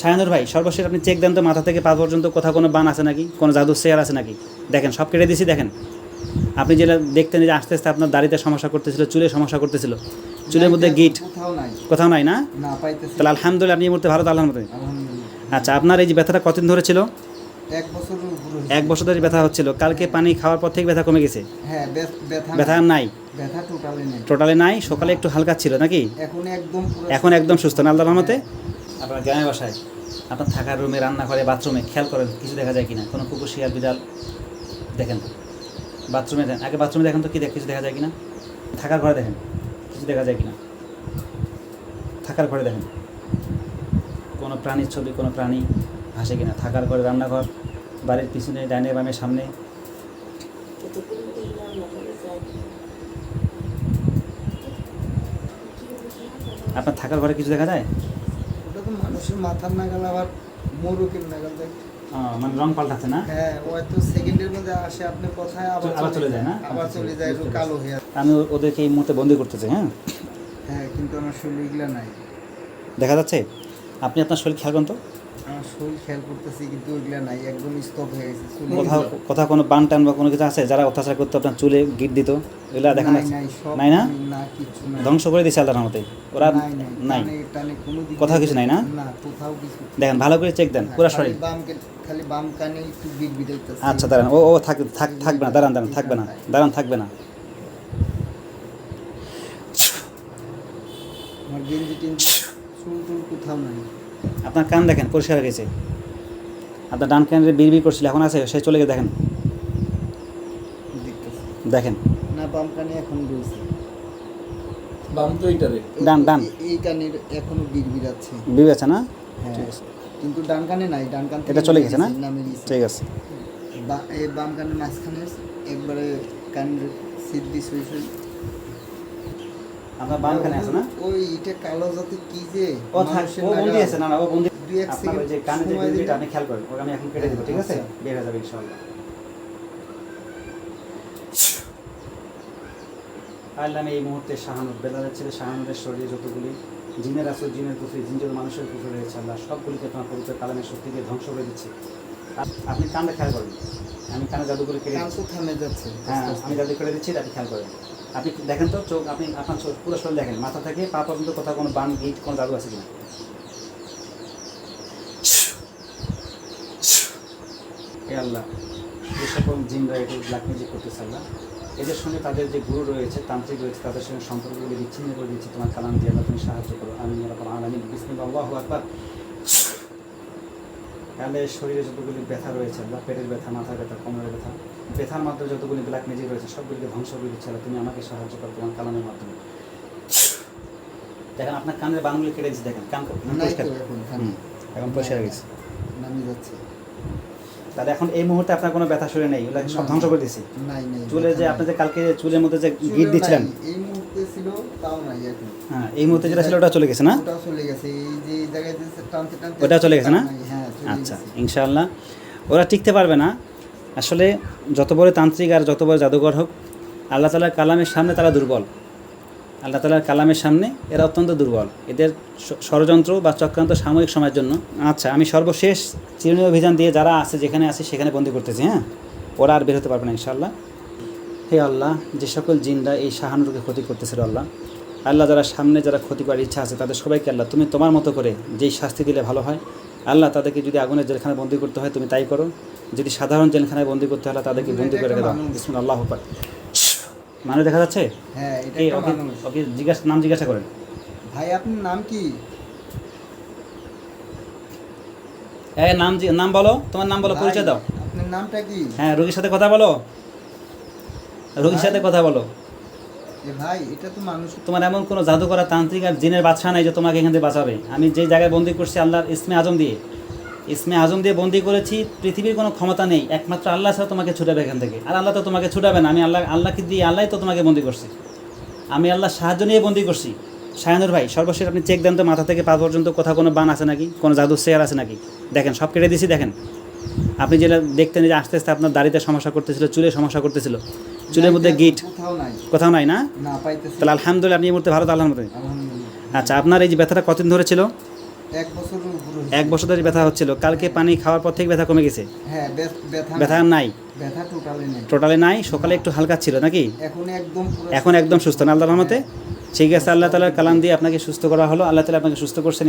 শাহানুর ভাই সর্বশেষ আপনি চেক দেন তো মাথা থেকে পা পর্যন্ত কোথাও কোনো বান আছে নাকি, কোনো জাদুর চেয়ার আছে নাকি? দেখেন সব কেটে দিয়েছি। দেখেন আপনি যেটা দেখতেন যে আস্তে আস্তে আপনার দাড়িতে সমস্যা করতেছিল, চুলে সমস্যা করতেছিল, চুলের মধ্যে গিট কোথাও নাই না? তাহলে আলহামদুলিল্লাহ আপনি এই মুহূর্তে ভালো, আলহামদুলিল্লাহ। আচ্ছা, আপনার এই যে ব্যথাটা কতদিন ধরে ছিল? 1 বছর ধরে ব্যথা হচ্ছিল। কালকে পানি খাওয়ার পর থেকে ব্যথা কমে গেছে? হ্যাঁ, ব্যথা নাই, ব্যথা টোটালি নাই। সকালে একটু হালকা ছিল নাকি? এখন একদম সুস্থ না আল্লাহর রহমতে? আপনার গ্রামের বাসায় আপনার থাকার রুমে, রান্নাঘরে, বাথরুমে খেয়াল করেন কিছু দেখা যায় কিনা, কোনো কুকুর, শিয়াল, বিড়াল দেখেন? বাথরুমে দেন, আগে বাথরুমে দেখেন তো কি কিছু দেখা যায় কিনা। থাকার ঘরে দেখেন কিছু দেখা যায় কিনা। থাকার ঘরে দেখেন কোনো প্রাণীর ছবি, কোনো প্রাণী হাসে কিনা। থাকার ঘরে, রান্নাঘর, বাড়ির পিছনে, ডাইনিং রুমের সামনে। আপনার থাকার ঘরে কিছু দেখা যায়? ওটা তো মানুষের মাথার নাগাল, আবার মোরকের নাগাল যায়। মানে রং পাল্টাচ্ছে না? হ্যাঁ, হয়তো সেকেন্ডের মধ্যে আসে আপনার কথায়, আবার চলে যায় না? আবার চলে যায়, একটু কালো হয়ে। আমি ওদেরকে এই মুহূর্তে বন্দি করতেছি। হ্যাঁ, কিন্তু আমার শরীরে এগুলা নাই। দেখা যাচ্ছে? আপনি আপনার শরীর খেয়াল করেন তো। আমার শরীর খেয়াল করতেছি, কিন্তু ওইগুলা নাই, একদম স্টপ হয়ে গেছে। কোথাও কোনো বান টান বা কোনো কিছু আছে যারা অত্যাচার করতো, আপনার চুলে গিট দিত, এগুলা দেখা যাচ্ছে? নাই না? ধ্বংস করে দিচ্ছে আল্লাহর রহমতে ওরা? নাই, কোথাও কিছু নাই না? কোথাও কিছু। দেখেন ভালো করে চেক দেন পুরো শরীর। খালি বাম কানে একটু বিট বিট হইতাছে। আচ্ছা দাঁড়ান, ও থাকবে না, দাঁড়ান থাকবে না, থাকবে না। আমার গেঞ্জি টেঞ্জি চুল টুল কোথাও নাই। আপনার কান দেখেন পরিষ্কার হয়ে গেছে। আপনার ডান কানে বিড়বিড় করছিল, এখন আছে? সে চলে গেছে? দেখেন দেখেন না, বাম কানে এখন রয়েছে। বাম তো এইটারে, ডান এই কানের এখনো বিড়বিড় আছে। বিড়বিড় আছে না? ঠিক আছে, কিন্তু ডান কানে নাই। ডান কান এটা চলে গেছে না? ঠিক আছে। এই বাম কানের মাঝখানে একবারে কানের সিদ্ধি হয়েছে। আপনার বাম কানে আছে না? ওই এটা কালো জাতি কি যে ও বন্দি আছে? না ও বন্দি। 2-1 সেকেন্ড যে কানে যে বিড়বিড়টা আপনি খেয়াল করেন, ওটা আমি এখন কেটে দেব, ঠিক আছে? বের হয়ে যাবে ইনশাআল্লাহ। আল্লাহ আমি এই মুহূর্তে শাহানুর, বেলালের ছেলে শাহানুরের শরীরে যতগুলি জিনের আছে, জিনের কুফরি, জিন যত মানুষের কুফরি রয়েছে, আল্লাহ সবগুলিকে তোমার পবিত্র কালামের শক্তিকে ধ্বংস করে দিচ্ছে। আপনি কানটা খেয়াল করেন, আমি কানে জাদু করে কেটে দিচ্ছি। থামে যাচ্ছে। হ্যাঁ, আমি জাদু করে দিচ্ছি, আপনি খেয়াল করেন। আপনি দেখেন তো চোখ, আপনি আপনার পুরো শরীর দেখেন, মাথা থেকে পা পর্যন্ত কোথাও কোনো বান, গিট, কোনো জাদু আছে কিনা। এ আল্লাহ, যে সকল জিনরা এটি ব্ল্যাক ম্যাজিক করতেছে আল্লাহ, এদের সঙ্গে তাদের যে গুরু রয়েছে, তান্ত্রিক রয়েছে, তাদের সঙ্গে সম্পর্কগুলি বিচ্ছিন্ন করে দিচ্ছি তোমার কালাম দিয়ে। আল্লাহ তুমি সাহায্য করো। আমি বিসমিল্লাহ, আল্লাহু আকবার। তাহলে শরীরে যতগুলি ব্যথা রয়েছে আল্লাহ, পেটের ব্যথা, মাথার ব্যথা, কোমরের ব্যথা, ব্যথার মাধ্যমে যতগুলি ব্ল্যাক ম্যাজিক রয়েছে সবগুলিকে ধ্বংস করে দিচ্ছে আল্লাহ, তুমি আমাকে সাহায্য করো তোমার কালামের মাধ্যমে। দেখেন আপনার কানের বানগুলি কেটে দিচ্ছে, দেখেন কান পরিষ্কার, এখন পরিষ্কার হয়ে গেছে, নামি যাচ্ছে। তাহলে এখন এই মুহূর্তে আপনার কোনো ব্যথা শরীরে নেই, ওগুলো সব ধ্বংস করে দিচ্ছি। চুলে যে আপনি যে কালকে চুলের মধ্যে যে গিট দিচ্ছিলেন, এই মুহূর্তে ছিল তাও নাই এখন। হ্যাঁ, এই মুহূর্তে যেটা ছিল ওটা চলে গেছে না? ওটা চলে গেছে, এই যে জায়গায় টানতে টানতে ওটা চলে গেছে না? হ্যাঁ, আচ্ছা, ইনশাআল্লাহ ওরা টিকতে পারবে না। আসলে যত বড় তান্ত্রিক আর যত বড় জাদুঘর হোক, আল্লাহ তাআলার কালামের সামনে তারা দুর্বল। আল্লাহ তাআলার কালামের সামনে এরা অত্যন্ত দুর্বল। এদের ষড়যন্ত্র বা চক্রান্ত সাময়িক সময়ের জন্য। আচ্ছা, আমি সর্বশেষ চিরুনি অভিযান দিয়ে যারা আছে, যেখানে আছে সেখানে বন্দি করতেছি। হ্যাঁ, ওরা আর বের হতে পারবে না ইনশাআল্লাহ। হে আল্লাহ, যে সকল জিনরা এই শাহানুরকে ক্ষতি করতেছিল আল্লাহ, আল্লাহ যারা সামনে যারা ক্ষতি করার ইচ্ছা আছে তাদের সবাইকে আল্লাহ তুমি তোমার মতো করে যেই শাস্তি দিলে ভালো হয় আল্লাহ, তাদেরকে যদি আগুনের জেলখানায় বন্দি করতে হয় তুমি তাই করো, যদি সাধারণ জেলখানায় বন্দি করতে হয় তাদেরকে বন্দি করে দাও। বিসমিল্লাহ, আল্লাহু আকবার। মানুষ দেখা যাচ্ছে? হ্যাঁ, এটা ওকে নাম জিজ্ঞাসা করেন। ভাই আপনার নাম কি? নাম বলো, তোমার নাম বলো, পরিচয় দাও। আপনার নামটা কি? হ্যাঁ, রোগীর সাথে কথা বলো, রোগীর সাথে কথা বলো। ভাই এটা তো মানুষ। তোমার এমন কোনো জাদু করা তান্ত্রিক আর জিনের বাদশা নাই যে তোমাকে এখান থেকে বাঁচাবে। আমি যে জায়গায় বন্দি করছি আল্লাহর ইসমে আজম দিয়ে বন্দি করেছি, পৃথিবীর কোনো ক্ষমতা নেই, একমাত্র আল্লাহ ছাড়া তোমাকে ছুটাবে এখান থেকে। আর আল্লাহ তো তোমাকে ছুটাবে না, আমি আল্লাহকে দিয়ে, আল্লাহ তো তোমাকে বন্দি করছি, আমি আল্লাহ সাহায্য নিয়ে বন্দি করছি। শাহানুর ভাই সর্বশেষ আপনি চেক দেন তো মাথা থেকে পা পর্যন্ত কোথাও কোনো বান আছে নাকি, কোনো জাদুর চেয়ার আছে নাকি? দেখেন সব কেটে দিয়েছি। দেখেন আপনি যেটা দেখতেন যে আস্তে আস্তে আপনার দাড়িতে সমস্যা করতেছিল, চুলে সমস্যা করতেছিল, চুলের মধ্যে গিট কোথাও নাই না? তাহলে আলহামদুলিল্লাহ আপনি এই মুহূর্তে ভালো, আলহামদুলিল্লাহ। আচ্ছা, আপনার এই যে ব্যথাটা কতদিন ধরে ছিল? 1 বছর 1 বছর ধরে ব্যথা হচ্ছিল, কালকে পানি খাওয়ার পর থেকে ব্যথা কমে গেছে, হ্যাঁ ব্যথা ব্যথা আর নাই, ব্যথা টোটালি নেই। টোটালি নাই। সকালে একটু হালকা ছিল নাকি, এখন একদম পুরো এখন একদম সুস্থ না আল্লাহর রহমতে? ঠিক আছে, আল্লাহ তাআলার কালাম দিয়ে আপনাকে সুস্থ করা হলো, আল্লাহ তাআলা আপনাকে সুস্থ করছেন।